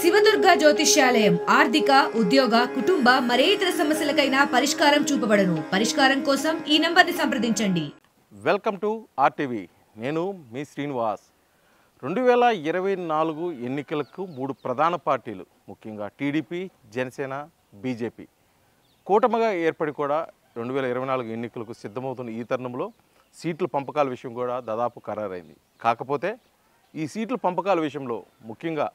శివదుర్గ జ్యోతిష్యాలయం ఆర్థిక ఉద్యోగ కుటుంబ మరే ఇతర సమస్యలకైనా పరిష్కారం చూపబడను. పరిష్కారం కోసం ఈ నంబర్ని సంప్రదించండి. Welcome to RTV. నేను మీ శ్రీనివాస్. 2024 ఎన్నికలకు 3 ప్రధాన పార్టీలు, ముఖ్యంగా టీడీపీ, జనసేన, బీజేపీ కూటమిగా ఏర్పడి కూడా 2024 ఎన్నికలకు సిద్ధమవుతున్న ఈ తరుణంలో సీట్ల పంపకాల విషయం కూడా దాదాపు ఖరారైంది. కాకపోతే ఈ సీట్ల పంపకాల విషయంలో ముఖ్యంగా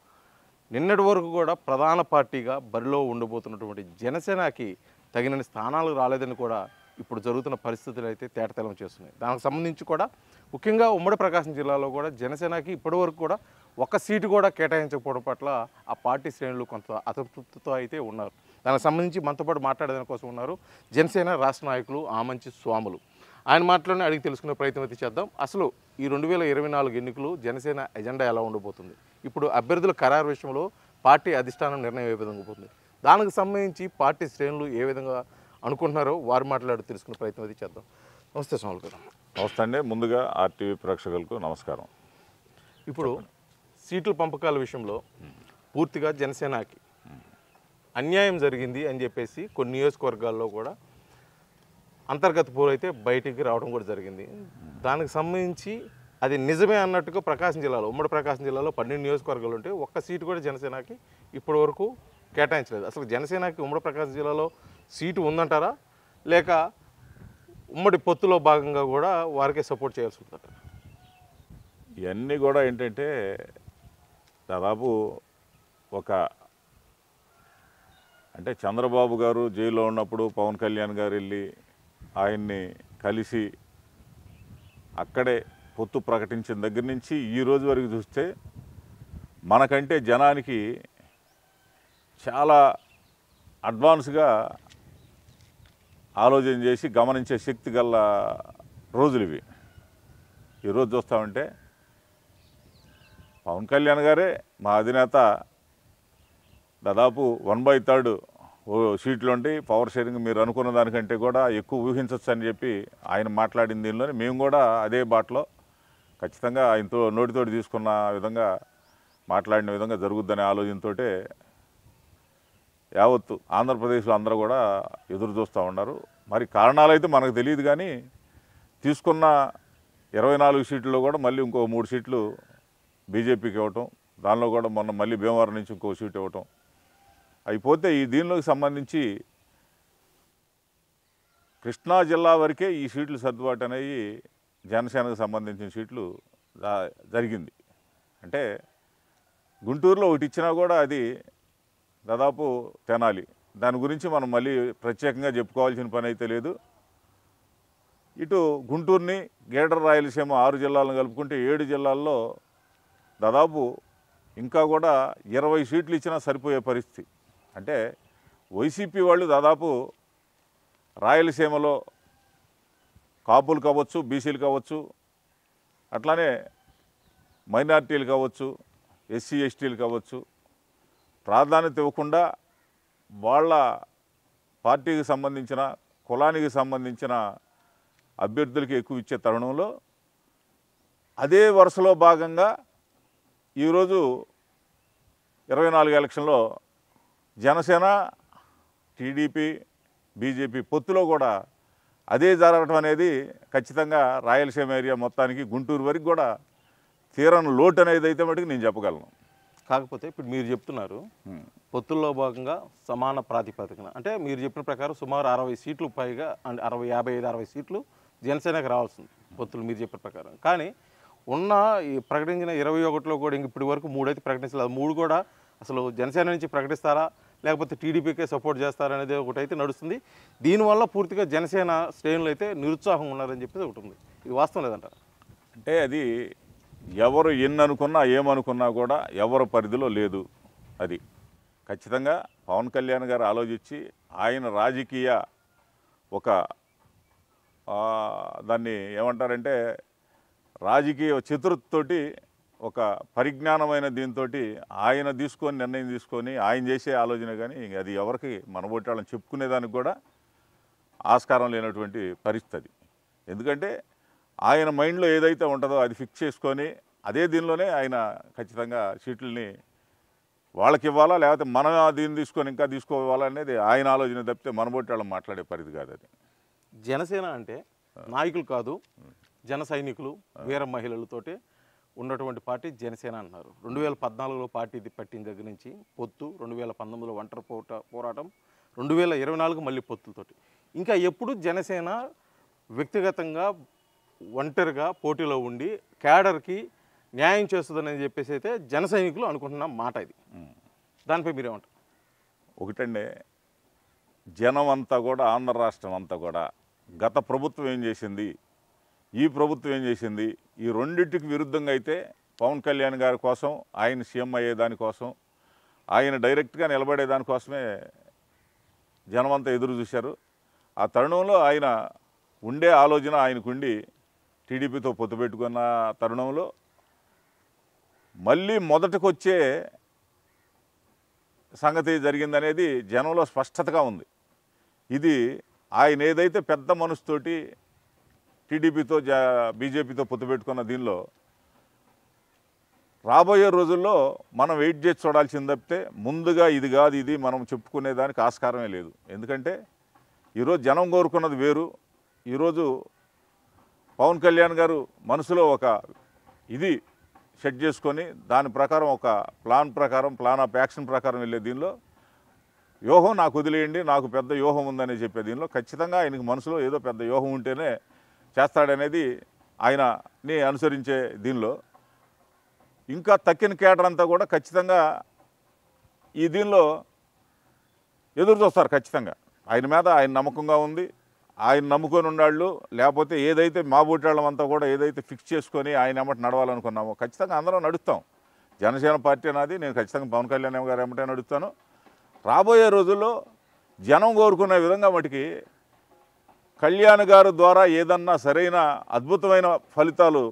నిన్నటి వరకు కూడా ప్రధాన పార్టీగా బరిలో ఉండబోతున్నటువంటి జనసేనకి తగినన్ని స్థానాలు రాలేదని కూడా ఇప్పుడు జరుగుతున్న పరిస్థితులు అయితే తేటతెల్లం చేస్తున్నాయి. దానికి సంబంధించి కూడా ముఖ్యంగా ఉమ్మడి ప్రకాశం జిల్లాలో కూడా జనసేనకి ఇప్పటివరకు కూడా ఒక్క సీటు కూడా కేటాయించకపోవడం పట్ల ఆ పార్టీ శ్రేణులు కొంత అసంతృప్తితో అయితే ఉన్నారు. దానికి సంబంధించి మనతో పాటు మాట్లాడేదాని కోసం ఉన్నారు జనసేన రాష్ట్ర నాయకులు ఆమంచి స్వాములు. ఆయన మాటలోనే అడిగి తెలుసుకునే ప్రయత్నం అయితే చేద్దాం. అసలు ఈ 2024 ఎన్నికలు జనసేన ఎజెండా ఎలా ఉండబోతుంది, ఇప్పుడు అభ్యర్థుల ఖరారు విషయంలో పార్టీ అధిష్టానం నిర్ణయం ఏ విధంగా పోతుంది, దానికి సంబంధించి పార్టీ శ్రేణులు ఏ విధంగా అనుకుంటున్నారో వారు మాట్లాడి తెలుసుకునే ప్రయత్నం అయితే చేద్దాం. నమస్తే స్వాములు గారు. నమస్తే అండి. ముందుగా ఆర్టీవీ ప్రేక్షకులకు నమస్కారం. ఇప్పుడు సీట్ల పంపకాల విషయంలో పూర్తిగా జనసేనకి అన్యాయం జరిగింది అని చెప్పేసి కొన్ని నియోజకవర్గాల్లో కూడా అంతర్గత పోరు అయితే బయటికి రావడం కూడా జరిగింది. దానికి సంబంధించి అది నిజమే అన్నట్టుగా ప్రకాశం జిల్లాలో, ఉమ్మడి ప్రకాశం జిల్లాలో 12 నియోజకవర్గాలు ఉంటే ఒక్క సీటు కూడా జనసేనకి ఇప్పటి వరకు కేటాయించలేదు. అసలు జనసేనకి ఉమ్మడి ప్రకాశం జిల్లాలో సీటు ఉందంటారా, లేక ఉమ్మడి పొత్తులో భాగంగా కూడా వారికే సపోర్ట్ చేయాల్సి ఉందంటారా? ఇవన్నీ కూడా ఏంటంటే దాదాపు అంటే చంద్రబాబు గారు జైల్లో ఉన్నప్పుడు పవన్ కళ్యాణ్ గారు వెళ్ళి ఆయన్ని కలిసి అక్కడే పొత్తు ప్రకటించిన దగ్గర నుంచి ఈ రోజు వరకు చూస్తే మనకంటే జనానికి చాలా అడ్వాన్స్గా ఆలోచన చేసి గమనించే శక్తి గల రోజులు ఇవి. ఈరోజు చూస్తామంటే పవన్ కళ్యాణ్ గారే మా అధినేత దాదాపు 1/3 సీట్లు ఉండి పవర్ షేరింగ్ మీరు అనుకున్న దానికంటే కూడా ఎక్కువ ఊహించవచ్చు అని చెప్పి ఆయన మాట్లాడిన దీనిలోనే మేము కూడా అదే బాటలో ఖచ్చితంగా ఆయనతో నోటితోటి తీసుకున్న విధంగా మాట్లాడిన విధంగా జరుగుద్దనే ఆలోచనతో యావత్తు ఆంధ్రప్రదేశ్లో అందరూ కూడా ఎదురు చూస్తూ ఉన్నారు. మరి కారణాలు అయితే మనకు తెలియదు, కానీ తీసుకున్న 24 సీట్లలో కూడా మళ్ళీ ఇంకో 3 సీట్లు బీజేపీకి ఇవ్వటం, దానిలో కూడా మొన్న మళ్ళీ భీమవరం నుంచి ఇంకో సీటు ఇవ్వటం అయిపోతే ఈ దీనిలోకి సంబంధించి కృష్ణా జిల్లా వరకే ఈ సీట్లు సర్దుబాటు అనేవి జనసేనకు సంబంధించిన సీట్లు జరిగింది. అంటే గుంటూరులో ఒకటి ఇచ్చినా కూడా అది దాదాపు తెనాలి. దాని గురించి మనం మళ్ళీ ప్రత్యేకంగా చెప్పుకోవాల్సిన పని అయితే లేదు. ఇటు గుంటూరుని గ్రేటర్ రాయలసీమ 6 జిల్లాలను కలుపుకుంటే 7 జిల్లాల్లో దాదాపు ఇంకా కూడా 20 సీట్లు ఇచ్చినా సరిపోయే పరిస్థితి. అంటే వైసీపీ వాళ్ళు దాదాపు రాయలసీమలో కాపులు కావచ్చు, బీసీలు కావచ్చు, అట్లానే మైనార్టీలు కావచ్చు, ఎస్సీ ఎస్టీలు కావచ్చు, ప్రాధాన్యత ఇవ్వకుండా వాళ్ళ పార్టీకి సంబంధించిన కులానికి సంబంధించిన అభ్యర్థులకి ఎక్కువ ఇచ్చే తరుణంలో అదే వరుసలో భాగంగా ఈరోజు 24 ఎలక్షన్లో జనసేన, టీడీపీ, బీజేపీ పొత్తులో కూడా అదే జరగడం అనేది ఖచ్చితంగా రాయలసీమ ఏరియా మొత్తానికి గుంటూరు వరకు కూడా తీరని లోటు అనేది అయితే మటుకు నేను చెప్పగలను. కాకపోతే ఇప్పుడు మీరు చెప్తున్నారు పొత్తుల్లో భాగంగా సమాన ప్రాతిపదికన, అంటే మీరు చెప్పిన ప్రకారం సుమారు 60 సీట్లు పైగా, అంటే 55-60 సీట్లు జనసేనకు రావాల్సింది పొత్తులు మీరు చెప్పిన ప్రకారం. కానీ ఉన్న ఈ ప్రకటించిన 21లో కూడా ఇంక ఇప్పటి వరకు 3 అయితే ప్రకటించలేదు. 3 కూడా అసలు జనసేన నుంచి ప్రకటిస్తారా లేకపోతే టీడీపీకే సపోర్ట్ చేస్తారనేది ఒకటి అయితే నడుస్తుంది. దీనివల్ల పూర్తిగా జనసేన శ్రేణులు అయితే నిరుత్సాహం ఉన్నారని చెప్పేసి ఒకటి ఉంది. ఇది వాస్తవం లేదంటారా? అంటే అది ఎవరు ఎన్ని అనుకున్నా ఏమనుకున్నా కూడా ఎవరి పరిధిలో లేదు. అది ఖచ్చితంగా పవన్ కళ్యాణ్ గారు ఆలోచించి ఆయన రాజకీయ దాన్ని ఏమంటారంటే రాజకీయ చతురతతోటి ఒక పరిజ్ఞానమైన దీంతో ఆయన నిర్ణయం తీసుకొని ఆయన చేసే ఆలోచన, కానీ అది ఎవరికి మనబోటాళ్ళని చెప్పుకునేదానికి కూడా ఆస్కారం లేనటువంటి పరిస్థితి. ఎందుకంటే ఆయన మైండ్లో ఏదైతే ఉంటుందో అది ఫిక్స్ చేసుకొని అదే దీనిలోనే ఆయన ఖచ్చితంగా సీట్లని వాళ్ళకి ఇవ్వాలా లేకపోతే మనం దీన్ని తీసుకొని ఇంకా తీసుకోవాలా అనేది ఆయన ఆలోచన తప్పితే మనబోటి వాళ్ళం మాట్లాడే పరిధి కాదు అది. జనసేన అంటే నాయకులు కాదు, జన సైనికులు, వీర మహిళలతోటి ఉన్నటువంటి పార్టీ జనసేన అంటున్నారు. 2014లో పార్టీ పట్టిన దగ్గర నుంచి పొత్తు, 2019లో ఒంటరి పోరాటం, 2024 మళ్ళీ పొత్తులతోటి. ఇంకా ఎప్పుడు జనసేన వ్యక్తిగతంగా ఒంటరిగా పోటీలో ఉండి క్యాడర్కి న్యాయం చేస్తుందని చెప్పేసి అయితే జన సైనికులు అనుకుంటున్న మాట ఇది. దానిపై మీరేమంటారు? ఒకటండి, జనం అంతా కూడా, ఆంధ్ర రాష్ట్రం అంతా కూడా గత ప్రభుత్వం ఏం చేసింది, ఈ ప్రభుత్వం ఏం చేసింది, ఈ రెండింటికి విరుద్ధంగా అయితే పవన్ కళ్యాణ్ గారి కోసం, ఆయన సీఎం అయ్యేదానికోసం, ఆయన డైరెక్ట్గా నిలబడేదానికోసమే జనమంతా ఎదురు చూశారు. ఆ తరుణంలో ఆయన ఉండే ఆలోచన ఆయనకుండి టీడీపీతో పొత్తు పెట్టుకున్న తరుణంలో మళ్ళీ మొదటకొచ్చే సంగతి జరిగిందనేది జనంలో స్పష్టతగా ఉంది. ఇది ఆయన ఏదైతే పెద్ద మనసుతోటి టీడీపీతో బీజేపీతో పొత్తు పెట్టుకున్న దీనిలో రాబోయే రోజుల్లో మనం వెయిట్ చేసి చూడాల్సింది తప్పితే ముందుగా ఇది కాదు ఇది మనం చెప్పుకునేదానికి ఆస్కారమే లేదు. ఎందుకంటే ఈరోజు జనం కోరుకున్నది వేరు. ఈరోజు పవన్ కళ్యాణ్ గారు మనసులో ఒక ఇది సెట్ చేసుకొని దాని ప్రకారం ఒక ప్లాన్ ఆఫ్ యాక్షన్ ప్రకారం వెళ్ళే దీనిలో వ్యూహం నాకు వదిలేయండి, నాకు పెద్ద వ్యూహం ఉందని చెప్పే దీనిలో ఖచ్చితంగా ఆయనకి మనసులో ఏదో పెద్ద వ్యూహం ఉంటేనే చేస్తాడనేది ఆయనని అనుసరించే దీనిలో ఇంకా తక్కిన కేడర్ అంతా కూడా ఖచ్చితంగా ఈ దీనిలో ఎదురు చూస్తారు. ఖచ్చితంగా ఆయన మీద ఆయన నమ్మకంగా ఉంది, ఆయన నమ్ముకొని ఉన్నాళ్ళు. లేకపోతే ఏదైతే మా బూటాళ్ళమంతా కూడా ఏదైతే ఫిక్స్ చేసుకొని ఆయన ఎమ్మటి నడవాలనుకున్నామో ఖచ్చితంగా అందరం నడుస్తాం. జనసేన పార్టీ నాది, నేను ఖచ్చితంగా పవన్ కళ్యాణ్ గారు ఎమ్మటే నడుస్తాను. రాబోయే రోజుల్లో జనం కోరుకునే విధంగా మటుకి కళ్యాణ్ గారు ద్వారా ఏదన్నా సరైన అద్భుతమైన ఫలితాలు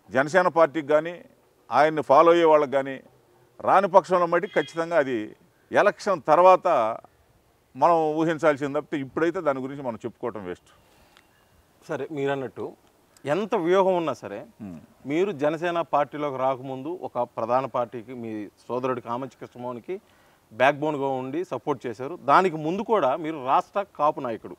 జనసేన పార్టీకి కానీ ఆయన్ని ఫాలో అయ్యే వాళ్ళకి కానీ రాని పక్షంలో మటుకు ఖచ్చితంగా అది ఎలక్షన్ తర్వాత మనం ఊహించాల్సింది తప్పితే ఇప్పుడైతే దాని గురించి మనం చెప్పుకోవటం వేస్ట్. సరే, మీరు అన్నట్టు ఎంత వ్యూహం ఉన్నా సరే మీరు జనసేన పార్టీలోకి రాకముందు ఒక ప్రధాన పార్టీకి మీ సోదరుడి కామంచి కృష్ణమోహన్కి బ్యాక్ బోన్గా ఉండి సపోర్ట్ చేశారు. దానికి ముందు కూడా మీరు రాష్ట్ర కాపు నాయకుడు.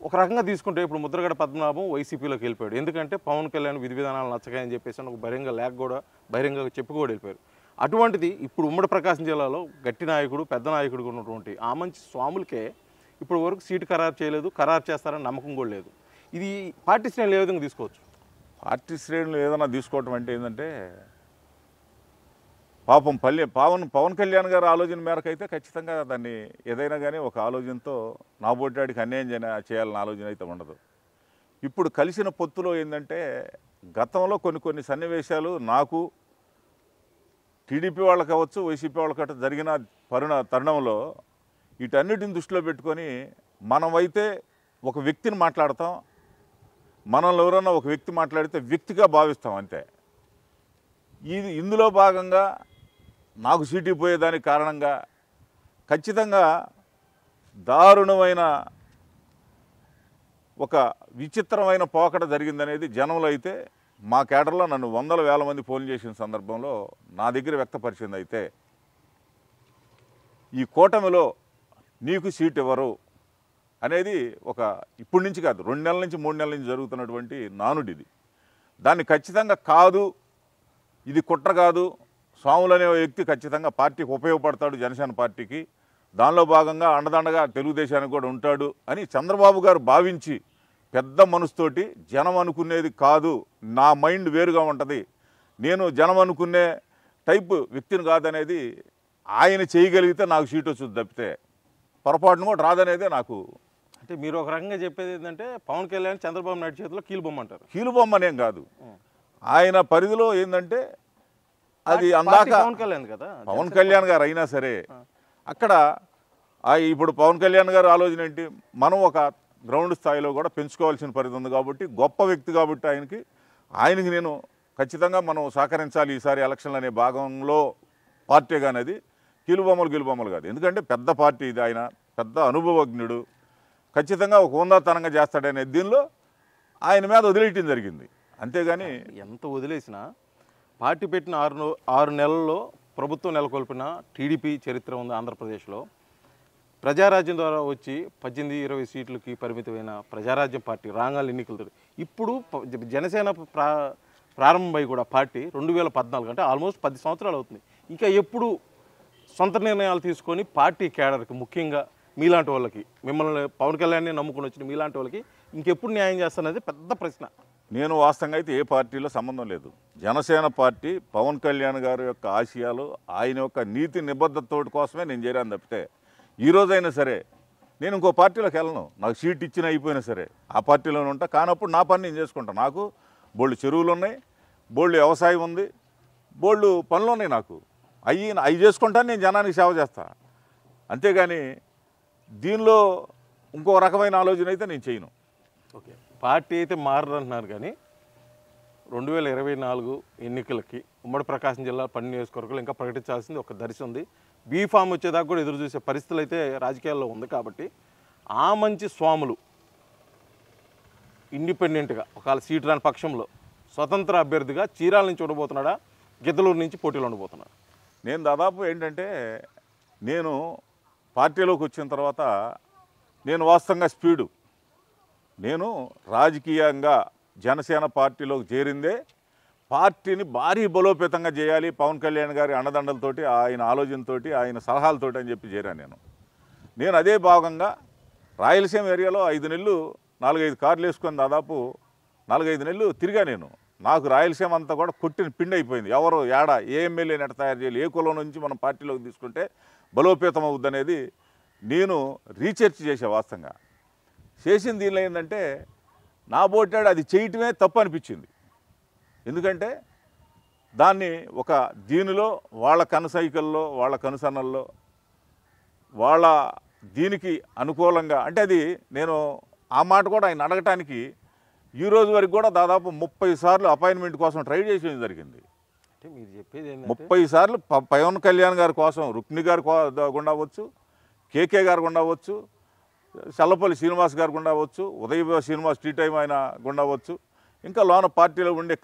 ఒక రకంగా తీసుకుంటే ఇప్పుడు ముద్రగడ పద్మనాభం వైసీపీలోకి వెళ్ళిపోయాడు. ఎందుకంటే పవన్ కళ్యాణ్ విధి విధానాలు నచ్చగాయని చెప్పేసి ఒక బహిరంగ చెప్పి కూడా వెళ్ళిపోయారు. అటువంటిది ఇప్పుడు ఉమ్మడి ప్రకాశం జిల్లాలో గట్టి నాయకుడు, పెద్ద నాయకుడు ఉన్నటువంటి ఆ మంచి స్వాములకే ఇప్పుడు వరకు సీటు ఖరారు చేయలేదు, ఖరారు చేస్తారని నమ్మకం కూడా లేదు. ఇది పార్టీ శ్రేణులు ఏ విధంగా తీసుకోవచ్చు? పార్టీ శ్రేణులు ఏదైనా తీసుకోవటం అంటే ఏంటంటే పాపం పవన్ కళ్యాణ్ గారి ఆలోచన మేరకు అయితే ఖచ్చితంగా దాన్ని ఏదైనా కానీ ఒక ఆలోచనతో నాబోటాడికి అన్యాయం చేయాలన్న ఆలోచన అయితే ఉండదు. ఇప్పుడు కలిసిన పొత్తులో ఏంటంటే గతంలో కొన్ని సన్నివేశాలు నాకు టీడీపీ వాళ్ళకి అవ్వచ్చు, వైసీపీ వాళ్ళకి జరిగిన తరుణంలో వీటన్నిటిని దృష్టిలో పెట్టుకొని మనమైతే ఒక వ్యక్తిని మాట్లాడతాం, మనల్ని ఎవరన్నా ఒక వ్యక్తి మాట్లాడితే వ్యక్తిగా భావిస్తాం అంతే. ఇందులో భాగంగా నాకు సీటు పోయేదానికి కారణంగా ఖచ్చితంగా దారుణమైన ఒక విచిత్రమైన పోకడ జరిగిందనేది జనంలో అయితే మా కేడర్లో నన్ను వందల వేల మంది ఫోన్ చేసిన సందర్భంలో నా దగ్గర వ్యక్తపరిచింది అయితే ఈ కూటమిలో నీకు సీట్ ఇవ్వరు అనేది ఒక ఇప్పటి నుంచి కాదు 2 నెలల నుంచి 3 నెలల నుంచి జరుగుతున్నటువంటి నానుడిది. దాన్ని ఖచ్చితంగా కాదు, ఇది కుట్ర కాదు, స్వాములు అనే వ్యక్తి ఖచ్చితంగా పార్టీకి ఉపయోగపడతాడు, జనసేన పార్టీకి దానిలో భాగంగా అండదండగా తెలుగుదేశానికి కూడా ఉంటాడు అని చంద్రబాబు గారు భావించి పెద్ద మనసుతోటి జనం అనుకునేది కాదు, నా మైండ్ వేరుగా ఉంటుంది, నేను జనం అనుకునే టైప్ వ్యక్తిని కాదనేది ఆయన చేయగలిగితే నాకు సీట్ వచ్చుద్ది తప్పితే పొరపాటును కూడా రాదనేదే నాకు. అంటే మీరు ఒక రకంగా చెప్పేది ఏంటంటే పవన్ కళ్యాణ్ చంద్రబాబు నాయుడు చేతిలో కీలుబొమ్మ అంటారు. కీలుబొమ్మనేం కాదు, ఆయన పరిధిలో ఏంటంటే అది అందాక పవన్ కళ్యాణ్ గారు అయినా సరే అక్కడ ఇప్పుడు పవన్ కళ్యాణ్ గారు ఆలోచన ఏంటి, మనం ఒక గ్రౌండ్ స్థాయిలో కూడా పెంచుకోవాల్సిన పరిధి ఉంది కాబట్టి గొప్ప వ్యక్తి కాబట్టి ఆయనకి నేను ఖచ్చితంగా మనం సహకరించాలి ఈసారి ఎలక్షన్లు అనే భాగంలో పార్టీ కానీ అది కీలుబొమ్మలు కాదు. ఎందుకంటే పెద్ద పార్టీ ఇది, ఆయన పెద్ద అనుభవజ్ఞుడు, ఖచ్చితంగా ఒక హోందాతనంగా చేస్తాడనే దీనిలో ఆయన మీద వదిలేయటం జరిగింది. అంతేగాని ఎంత వదిలేసినా పార్టీ పెట్టిన 6 నెలల్లో ప్రభుత్వం నెలకొల్పిన టీడీపీ చరిత్ర ఉంది ఆంధ్రప్రదేశ్లో. ప్రజారాజ్యం ద్వారా వచ్చి 18-20 సీట్లకి పరిమితమైన ప్రజారాజ్యం పార్టీ రాంగాల ఎన్నికలతో ఇప్పుడు జనసేన ప్రారంభమై కూడా పార్టీ 2014 అంటే ఆల్మోస్ట్ 10 సంవత్సరాలు అవుతుంది. ఇంకా ఎప్పుడు సొంత నిర్ణయాలు తీసుకొని పార్టీ కేడర్కి, ముఖ్యంగా మీలాంటి వాళ్ళకి, మిమ్మల్ని పవన్ కళ్యాణ్ని నమ్ముకుని వచ్చిన మీలాంటి వాళ్ళకి ఇంకెప్పుడు న్యాయం చేస్తానది పెద్ద ప్రశ్న. నేను వాస్తవంగా అయితే ఏ పార్టీలో సంబంధం లేదు. జనసేన పార్టీ పవన్ కళ్యాణ్ గారి యొక్క ఆశయాలు, ఆయన యొక్క నీతి నిబద్ధతతో కోసమే నేను చేరాను తప్పితే ఈ రోజైనా సరే నేను ఇంకో పార్టీలోకి వెళ్ళను. నాకు సీట్ ఇచ్చిన అయిపోయినా సరే ఆ పార్టీలోనే ఉంటా. కానప్పుడు నా పని నేను చేసుకుంటాను. నాకు బోల్డ్ చెరువులు ఉన్నాయి, బోల్డ్ వ్యవసాయం ఉంది, బోల్డ్ పనులు ఉన్నాయి. నాకు అవి చేసుకుంటాను. నేను జనానికి సేవ చేస్తా. అంతేగాని దీనిలో ఇంకో రకమైన ఆలోచన అయితే నేను చేయను. ఓకే, పార్టీ అయితే మారదంటున్నారు కానీ 2024 ఎన్నికలకి ఉమ్మడి ప్రకాశం జిల్లా 12 నియోజకవర్గాలు ఇంకా ప్రకటించాల్సింది ఒక దర్శనం ఉంది. బీఫామ్ వచ్చేదాకా కూడా ఎదురు చూసే పరిస్థితులు అయితే రాజకీయాల్లో ఉంది. కాబట్టి ఆ మంచి స్వాములు ఇండిపెండెంట్గా ఒకవేళ సీటు రాని పక్షంలో స్వతంత్ర అభ్యర్థిగా చీరాల నుంచి ఉండబోతున్నాడా, గిద్దలూరు నుంచి పోటీలో ఉండబోతున్నాడు? నేను దాదాపు ఏంటంటే నేను పార్టీలోకి వచ్చిన తర్వాత నేను వాస్తవంగా స్పీడు, నేను రాజకీయంగా జనసేన పార్టీలోకి చేరిందే పార్టీని భారీ బలోపేతంగా చేయాలి, పవన్ కళ్యాణ్ గారి అండదండలతోటి, ఆయన ఆలోచనతోటి, ఆయన సలహాలతోటి అని చెప్పి చేరాను. నేను అదే భాగంగా రాయలసీమ ఏరియాలో 5 నెలలు 4-5 కార్లు వేసుకొని దాదాపు 4-5 నెలలు తిరిగా. నాకు రాయలసీమ అంతా కూడా కొట్టిన పిండి అయిపోయింది. ఎవరు ఏడా ఏ ఎమ్మెల్యేని ఎట్ట తయారు చేయాలి, ఏ కులం నుంచి మనం పార్టీలోకి తీసుకుంటే బలోపేతం అవుద్ది అనేది నేను రీసెర్చ్ చేసే. వాస్తవంగా చేసిన దీనిలో ఏంటంటే నా బోటాడు అది చేయటమే తప్పు అనిపించింది. ఎందుకంటే దాన్ని ఒక దీనిలో వాళ్ళ కనసైకల్లో, వాళ్ళ కనుసన్నల్లో, వాళ్ళ దీనికి అనుకూలంగా అంటే అది నేను ఆ మాట కూడా ఆయన అడగటానికి ఈ రోజు వరకు కూడా దాదాపు 30 సార్లు అపాయింట్మెంట్ కోసం ట్రై చేసేది జరిగింది. అంటే మీరు చెప్పేది 30 సార్లు పవన్ కళ్యాణ్ గారి కోసం రుక్మిణి గారు గుండా అవ్వచ్చు, కేకే గారు గుండా అవ్వచ్చు, చల్లపల్లి శ్రీనివాస్ గారు గుండా అవ్వచ్చు, ఉదయ శ్రీనివాస్ టీ టైం ఆయన గుండా అవ్వచ్చు, ఇంకా లోన పార్టీలో ఉండే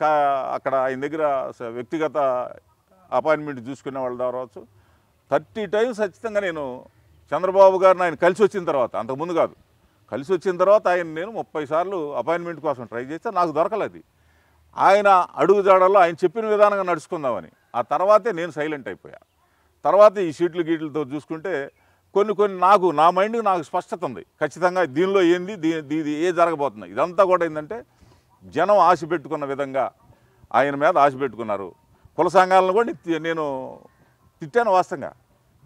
అక్కడ ఆయన దగ్గర వ్యక్తిగత అపాయింట్మెంట్ చూసుకునే వాళ్ళ ద్వారా అవ్వచ్చు. 30 టైమ్స్ ఖచ్చితంగా నేను చంద్రబాబు గారిని ఆయన కలిసి వచ్చిన తర్వాత, అంతకుముందు కాదు, కలిసి వచ్చిన తర్వాత ఆయన నేను 30 సార్లు అపాయింట్మెంట్ కోసం ట్రై చేస్తే నాకు దొరకలేదు. ఆయన అడుగుజాడల్లో ఆయన చెప్పిన విధానంగా నడుచుకుందామని. ఆ తర్వాతే నేను సైలెంట్ అయిపోయా. తర్వాత ఈ సీట్లు గీట్లతో చూసుకుంటే కొన్ని నాకు నా మైండ్కి నాకు స్పష్టత ఉంది. ఖచ్చితంగా దీనిలో ఏంది, ఇది ఏ జరగబోతుంది. ఇదంతా కూడా ఏంటంటే జనం ఆశ పెట్టుకున్న విధంగా ఆయన మీద ఆశ పెట్టుకున్నారు. కుల సంఘాలను కూడా నేను తిట్టాను. వాస్తవంగా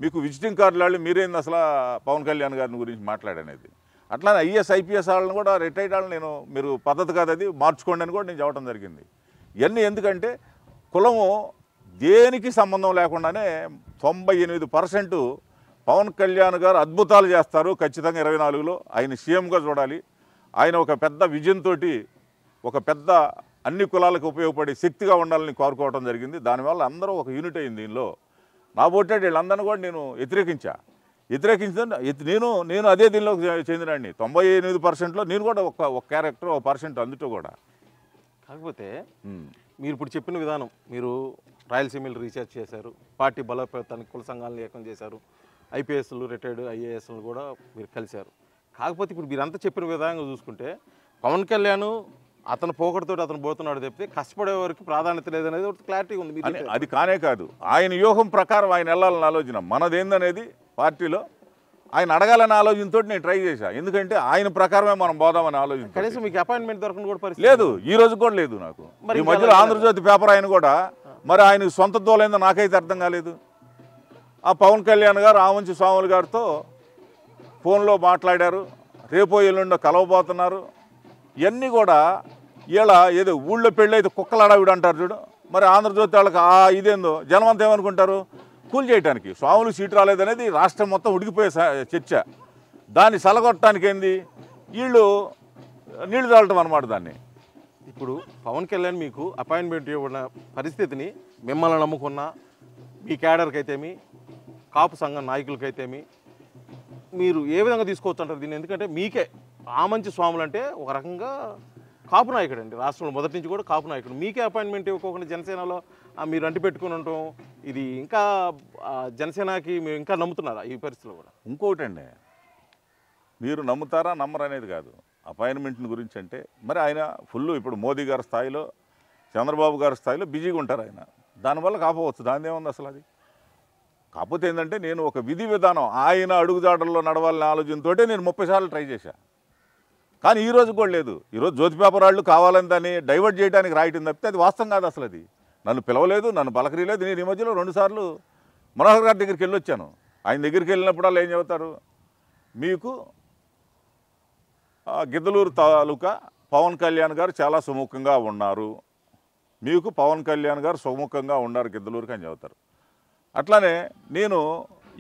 మీకు విజిటింగ్ కార్డులు వాళ్ళు మీరేంది అసలు పవన్ కళ్యాణ్ గారిని గురించి మాట్లాడనేది. అట్లానే ఐఏఎస్ ఐపీఎస్ వాళ్ళని కూడా రిటైర్డ్ వాళ్ళని నేను మీరు పద్ధతి కాదు అది మార్చుకోండి అని కూడా నేను చెప్పడం జరిగింది. ఇవన్నీ ఎందుకంటే కులము దేనికి సంబంధం లేకుండానే 98% పవన్ కళ్యాణ్ గారు అద్భుతాలు చేస్తారు. ఖచ్చితంగా 24లో ఆయన సీఎంగా చూడాలి. ఆయన ఒక పెద్ద విజన్ తోటి ఒక పెద్ద అన్ని కులాలకు ఉపయోగపడే శక్తిగా ఉండాలని కోరుకోవడం జరిగింది. దానివల్ల అందరూ ఒక యూనిట్ అయింది. దీనిలో నా బోటేడు వీళ్ళందరినీ కూడా నేను వ్యతిరేకించిన నేను అదే దీనిలో చెందినండి. 98%లో నేను కూడా ఒక క్యారెక్టర్, ఒక పర్సెంట్ అందుతో కూడా. కాకపోతే మీరు ఇప్పుడు చెప్పిన విధానం, మీరు రాయలసీమలు రీసెర్చ్ చేశారు, పార్టీ బలోపేతానికి కుల సంఘాలను ఏకం చేశారు, ఐపీఎస్లు రిటైర్డ్ ఐఏఎస్లు కూడా మీరు కలిశారు. కాకపోతే ఇప్పుడు మీరంతా చెప్పిన విధానంగా చూసుకుంటే పవన్ కళ్యాణ్ అతను పోకడతో అతను పోతున్నాడు తప్పితే కష్టపడే వరకు ప్రాధాన్యత లేదనేది ఒక క్లారిటీ ఉంది. అది కానే కాదు, ఆయన వ్యూహం ప్రకారం ఆయన వెళ్ళాలని ఆలోచన మనదేందనేది పార్టీలో ఆయన అడగాలనే ఆలోచనతో నేను ట్రై చేశాను. ఎందుకంటే ఆయన ప్రకారమే మనం పోదామని ఆలోచన. కనీసం మీకు అపాయింట్మెంట్ దొరకని కూడా పరిస్థితి లేదు, ఈ రోజు కూడా లేదు నాకు. ఈ మధ్యలో ఆంధ్రజ్యోతి పేపర్ ఆయన కూడా మరి ఆయన సొంత దోలైందో నాకైతే అర్థం కాలేదు. ఆ పవన్ కళ్యాణ్ గారు ఆమంచి స్వాములు గారితో ఫోన్లో మాట్లాడారు, రేపో ఎల్లుండో కలవబోతున్నారు. ఇవన్నీ కూడా ఇలా ఏదో ఊళ్ళో పెళ్ళి అయితే కుక్కలాడావిడు అంటారు చూడు. మరి ఆంధ్రజ్యోతి వాళ్ళకి ఇదేందో జనమంతా ఏమనుకుంటారు, కూల్ చేయడానికి స్వాములు సీటు రాలేదనేది రాష్ట్రం మొత్తం ఉడికిపోయే చర్చ. దాన్ని సలగొట్టడానికి ఏంది వీళ్ళు నీళ్లు తాగటం అనమాట. దాన్ని ఇప్పుడు పవన్ కళ్యాణ్ మీకు అపాయింట్మెంట్ ఇవ్వన పరిస్థితిని మిమ్మల్ని నమ్ముకున్న మీ క్యాడర్కి అయితేమి, కాపు సంఘం నాయకులకైతేమి మీరు ఏ విధంగా తీసుకోవచ్చు అంటారు దీన్ని? ఎందుకంటే మీకే ఆమంచి స్వాములు అంటే ఒక రకంగా కాపు నాయకుడు అండి, రాష్ట్రంలో మొదటి నుంచి కూడా కాపు నాయకుడు. మీకే అపాయింట్మెంట్ ఇవ్వకోకుండా జనసేనలో మీరు అంటి పెట్టుకుని ఉంటాం, ఇది ఇంకా జనసేనకి మీరు ఇంకా నమ్ముతున్నారా ఈ పరిస్థితిలో కూడా? ఇంకొకటండి, మీరు నమ్ముతారా నమ్మరు అనేది కాదు. అపాయింట్మెంట్ గురించి అంటే మరి ఆయన ఫుల్ ఇప్పుడు మోదీ గారి స్థాయిలో, చంద్రబాబు గారి స్థాయిలో బిజీగా ఉంటారు ఆయన. దానివల్ల కాకపోవచ్చు, దాని ఏముంది అసలు. అది కాకపోతే ఏంటంటే నేను ఒక విధి విధానం ఆయన అడుగుజాడల్లో నడవాలనే ఆలోచనతో నేను 30 సార్లు ట్రై చేశా. కానీ ఈరోజు కూడా లేదు. ఈరోజు జ్యోతి పేపర్ వాళ్ళు కావాలని దాన్ని డైవర్ట్ చేయడానికి రాయటం తప్పితే అది వాస్తవం కాదు అసలు. అది నన్ను పిలవలేదు, నన్ను పలకరియలేదు. నేను ఈ మధ్యలో 2 సార్లు మనోహర్ గారి దగ్గరికి వెళ్ళొచ్చాను. ఆయన దగ్గరికి వెళ్ళినప్పుడల్లా ఏం చెబుతారు, మీకు గిద్దలూరు తాలూకా పవన్ కళ్యాణ్ గారు చాలా సుముఖంగా ఉన్నారు, మీకు పవన్ కళ్యాణ్ గారు సుముఖంగా ఉన్నారు గిద్దలూరుకి అని చెబుతారు. అట్లానే నేను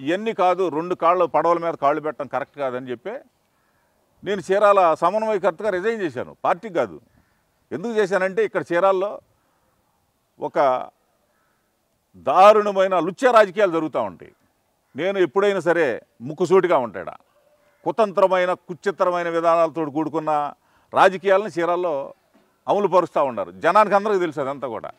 ఇవన్నీ కాదు, 2 కాళ్ళు పడవల మీద కాళ్ళు పెట్టడం కరెక్ట్ కాదని చెప్పి నేను చీరాల సమన్వయకర్తగా రిజైన్ చేశాను. పార్టీకి కాదు. ఎందుకు చేశానంటే ఇక్కడ చీరాల్లో ఒక దారుణమైన లుచ్చ రాజకీయాలు జరుగుతూ ఉంటాయి. నేను ఎప్పుడైనా సరే ముక్కుసూటిగా ఉంటాడా, కుతంత్రమైన కుచిత్రమైన విధానాలతో కూడుకున్న రాజకీయాలను చీరాల్లో అమలు పరుస్తూ ఉన్నారు. జనానికి అందరికీ తెలుసు అదంతా కూడా.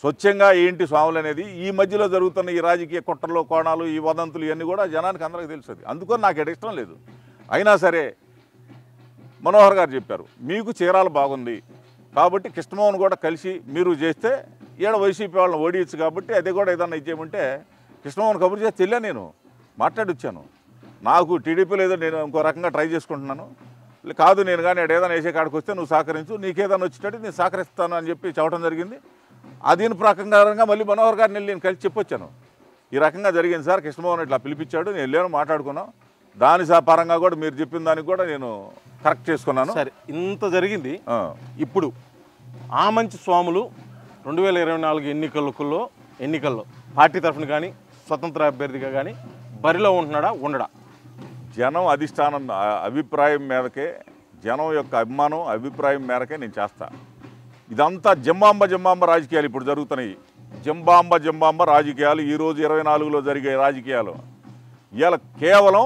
స్వచ్ఛంగా ఏంటి స్వాములు అనేది ఈ మధ్యలో జరుగుతున్న ఈ రాజకీయ కుట్రలు, కోణాలు, ఈ వదంతులు ఇవన్నీ కూడా జనానికి అందరికీ తెలుస్తుంది. అందుకని నాకు ఎడ ఇష్టం లేదు. అయినా సరే మనోహర్ గారు చెప్పారు, మీకు చీరాలు బాగుంది కాబట్టి కృష్ణమోహన్ కూడా కలిసి మీరు చేస్తే ఈడ వైసీపీ వాళ్ళని ఓడియచ్చు కాబట్టి అది కూడా ఏదన్నా ఇచ్చేయమంటే కృష్ణమోహన్ కబురు చేసి తెల్లా నేను మాట్లాడొచ్చాను. నాకు టీడీపీలో ఏదో నేను ఇంకో రకంగా ట్రై చేసుకుంటున్నాను, కాదు నేను కానీ ఏదైనా వేసే కాడికి వస్తే నువ్వు సహకరించు, నీకేదైనా వచ్చేటట్టు నేను సహకరిస్తాను అని చెప్పి చెప్పడం జరిగింది. దీని ప్రకారంగా మళ్ళీ మనోహర్ గారిని నేను కలిసి చెప్పొచ్చాను, ఈ రకంగా జరిగింది సార్, కృష్ణమోహన్ ఇట్లా పిలిపించాడు, నేను వెళ్ళాను మాట్లాడుకున్నాం, దాని పరంగా కూడా మీరు చెప్పిన దానికి కూడా నేను కరెక్ట్ చేసుకున్నాను. సరే, ఇంత జరిగింది. ఇప్పుడు ఆ మంచి స్వాములు 2024 ఎన్నికల్లో పార్టీ తరఫున కానీ స్వతంత్ర అభ్యర్థిగా కానీ బరిలో ఉంటున్నాడా, ఉండడా? జనం అధిష్టానం అభిప్రాయం మేరకే, జనం యొక్క అభిమానం అభిప్రాయం మేరకే నేను చేస్తా. ఇదంతా జంబాంబ రాజకీయాలు ఇప్పుడు జరుగుతున్నాయి. జంబాంబ రాజకీయాలు ఈరోజు 24లో జరిగే రాజకీయాలు. ఇవాళ కేవలం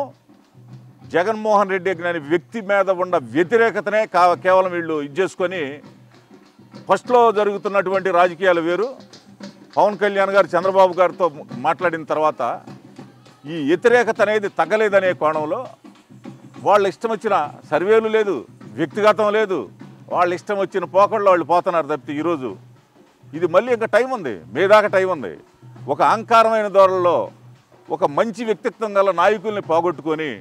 జగన్మోహన్ రెడ్డి అనే వ్యక్తి మీద ఉన్న వ్యతిరేకతనే కేవలం వీళ్ళు చేసుకొని ఫస్ట్లో జరుగుతున్నటువంటి రాజకీయాలు వేరు. పవన్ కళ్యాణ్ గారు చంద్రబాబు గారితో మాట్లాడిన తర్వాత ఈ వ్యతిరేకత అనేది తగ్గలేదనే కోణంలో వాళ్ళ ఇష్టం వచ్చిన సర్వేలు లేదు, వ్యక్తిగతం లేదు, వాళ్ళ ఇష్టం వచ్చిన పోకళ్ళు వాళ్ళు పోతున్నారు తప్పితే ఈరోజు ఇది మళ్ళీ ఇంకా టైం ఉంది, మే దాకా టైం ఉంది. ఒక అహంకారమైన ధోరణిలో ఒక మంచి వ్యక్తిత్వం గల నాయకుల్ని పోగొట్టుకొని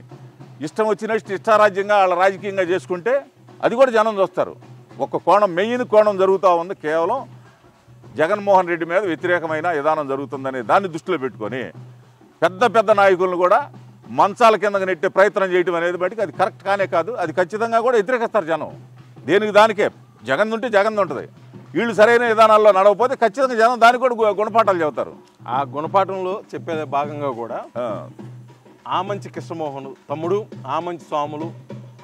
ఇష్టం వచ్చినట్టు ఇష్టారాజ్యంగా వాళ్ళ రాజకీయంగా చేసుకుంటే అది కూడా జనం చూస్తారు. ఒక కోణం, మెయిన్ కోణం జరుగుతూ ఉంది, కేవలం జగన్మోహన్ రెడ్డి మీద వ్యతిరేకమైన విధానం జరుగుతుందనే దాన్ని దృష్టిలో పెట్టుకొని పెద్ద నాయకులను కూడా మంచాల కిందకి నెట్టే ప్రయత్నం చేయడం అనేది బట్టి అది కరెక్ట్ కానే కాదు. అది ఖచ్చితంగా కూడా వ్యతిరేకిస్తారు జనం. దేనికి దానికే జగన్ ఉంటే జగన్ ఉంటుంది. వీళ్ళు సరైన విధానాల్లో నడవకపోతే ఖచ్చితంగా జనం దానికి కూడా గుణపాఠాలు చెబుతారు. ఆ గుణపాఠంలో చెప్పే భాగంగా కూడా ఆమంచి కృష్ణమోహన్ తమ్ముడు ఆమంచి స్వాములు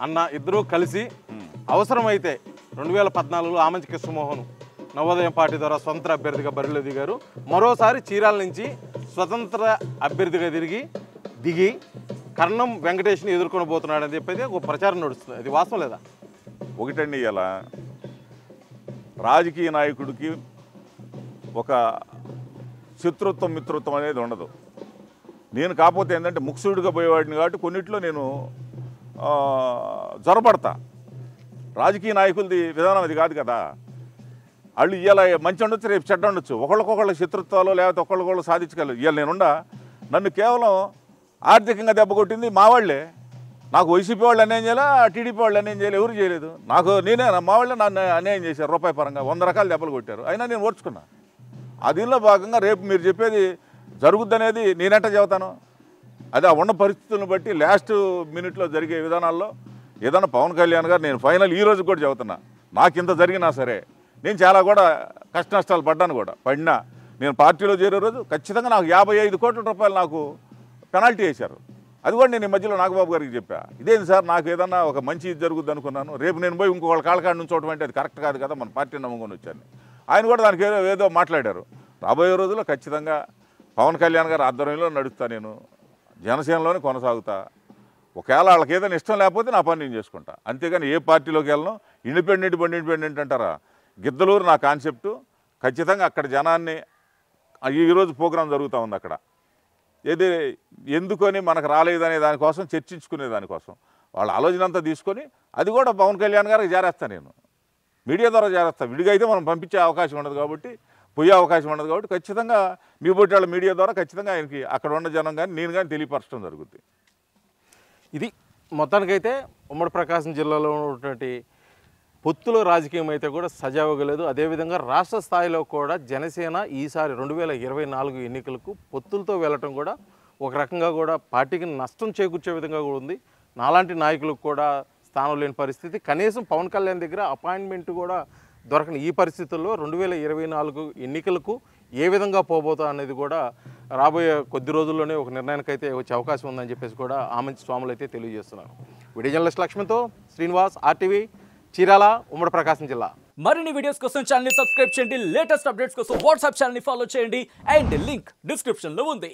అన్న ఇద్దరూ కలిసి అవసరమైతే 2014లో ఆమంచి కృష్ణమోహన్ నవోదయం పార్టీ ద్వారా స్వతంత్ర అభ్యర్థిగా బరిలో దిగారు. మరోసారి చీరాల నుంచి స్వతంత్ర అభ్యర్థిగా దిగి కర్ణం వెంకటేష్ని ఎదుర్కొని పోతున్నాడని చెప్పేది ఒక ప్రచారం నడుస్తుంది. అది వాస్తవం లేదా? ఒకటండి, ఇలా రాజకీయ నాయకుడికి ఒక శత్రుత్వం మిత్రుత్వం అనేది ఉండదు. నేను కాకపోతే ఏంటంటే ముక్సుడిగా పోయేవాడిని కాబట్టి కొన్నిట్లో నేను జ్వరపడతా. రాజకీయ నాయకులది విధానం అది కాదు కదా. వాళ్ళు ఇవాళ మంచి ఉండొచ్చు, రేపు చెడ్డ ఉండొచ్చు, ఒకళ్ళకొకళ్ళ శత్రుత్వాలు లేకపోతే ఒకళ్ళకొకళ్ళు సాధించగలరు. ఇవాళ నేనుండా నన్ను కేవలం ఆర్థికంగా దెబ్బ కొట్టింది మా వాళ్ళే. నాకు వైసీపీ వాళ్ళు అన్యాయం చేయాలా, టీడీపీ వాళ్ళు అన్యాయం చేయాలి, ఎవరు చేయలేదు. నేనే మా వాళ్ళే నన్ను అన్యాయం చేశారు, రూపాయి పరంగా 100 రకాల దెబ్బలు కొట్టారు. అయినా నేను ఓర్చుకున్నా. దీనిలో భాగంగా రేపు మీరు చెప్పేది జరుగుద్ది అనేది నేనెంట చెబుతాను. అది ఆ ఉన్న పరిస్థితులను బట్టి లాస్ట్ మినిట్లో జరిగే విధానాల్లో ఏదన్నా పవన్ కళ్యాణ్ గారు నేను ఫైనల్ ఈ రోజు కూడా చెబుతున్నా, నాకు ఇంత జరిగినా సరే నేను చాలా కూడా కష్ట నష్టాలు పడినా నేను పార్టీలో చేరే రోజు ఖచ్చితంగా నాకు 55 కోట్ల రూపాయలు నాకు పెనాల్టీ వేశారు. అది కూడా నేను ఈ మధ్యలో నాగబాబు గారికి చెప్పా, ఇదేంటి సార్ నాకు ఏదన్నా ఒక మంచి జరుగుద్ది అనుకున్నాను, రేపు నేను పోయి ఇంకొకళ్ళ కాళ్ళకాడ నుంచోవడం అంటే అది కరెక్ట్ కాదు కదా, మన పార్టీ నమ్ముకొని వచ్చాను. ఆయన కూడా దానికి ఏదో మాట్లాడారు. రాబోయే రోజుల్లో ఖచ్చితంగా పవన్ కళ్యాణ్ గారు ఆధ్వర్యంలో నడుస్తా, నేను జనసేనలోనే కొనసాగుతా. ఒకవేళ వాళ్ళకి ఏదైనా ఇష్టం లేకపోతే నా పని నేను చేసుకుంటా, అంతేగాని ఏ పార్టీలోకి వెళ్ళను. ఇండిపెండెంట్ అంటారా, గిద్దలూరు నా కాన్సెప్టు. ఖచ్చితంగా అక్కడ జనాన్ని ఈరోజు ప్రోగ్రాం జరుగుతూ ఉంది అక్కడ. ఏది ఎందుకని మనకు రాలేదనే దానికోసం చర్చించుకునే దానికోసం వాళ్ళ ఆలోచన అంతా తీసుకొని అది కూడా పవన్ కళ్యాణ్ గారికి చేరేస్తాను నేను, మీడియా ద్వారా చేరేస్తాను. విడిగా అయితే మనం పంపించే అవకాశం ఉండదు కాబట్టి, పోయే అవకాశం ఉండదు కాబట్టి ఖచ్చితంగా మీ పోటీ వాళ్ళ మీడియా ద్వారా ఖచ్చితంగా ఆయనకి అక్కడ ఉన్న జనం కానీ నేను కానీ తెలియపరచడం జరుగుతుంది. ఇది మొత్తానికైతే ఉమ్మడి ప్రకాశం జిల్లాలో ఉన్నటువంటి పొత్తుల రాజకీయం అయితే కూడా సజావుగా లేదు. అదేవిధంగా రాష్ట్ర స్థాయిలో కూడా జనసేన ఈసారి 2024 ఎన్నికలకు పొత్తులతో వెళ్ళటం కూడా ఒక రకంగా కూడా పార్టీకి నష్టం చేకూర్చే విధంగా కూడా ఉంది. నాలాంటి నాయకులకు కూడా స్థానం లేని పరిస్థితి, కనీసం పవన్ కళ్యాణ్ దగ్గర అపాయింట్మెంట్ కూడా దొరకని ఈ పరిస్థితుల్లో 2024 ఎన్నికలకు ఏ విధంగా పోబోతా అనేది కూడా రాబోయే కొద్ది రోజుల్లోనే ఒక నిర్ణయానికి అయితే వచ్చే అవకాశం ఉందని చెప్పేసి కూడా ఆమంచి స్వాములు అయితే తెలియజేస్తున్నారు. వీడియో జర్నలిస్ట్ లక్ష్మణ్తో శ్రీనివాస్, RTV, చీరాల, ఉమ్మడి ప్రకాశం జిల్లా. మరిన్ని వీడియోస్ కోసం ఛానల్ ని సబ్స్క్రైబ్ చేయండి, లేటెస్ట్ అప్డేట్స్ కోసం వాట్సాప్ ఛానల్ ని ఫాలో చేయండి అండ్ లింక్ డిస్క్రిప్షన్ లో ఉంది.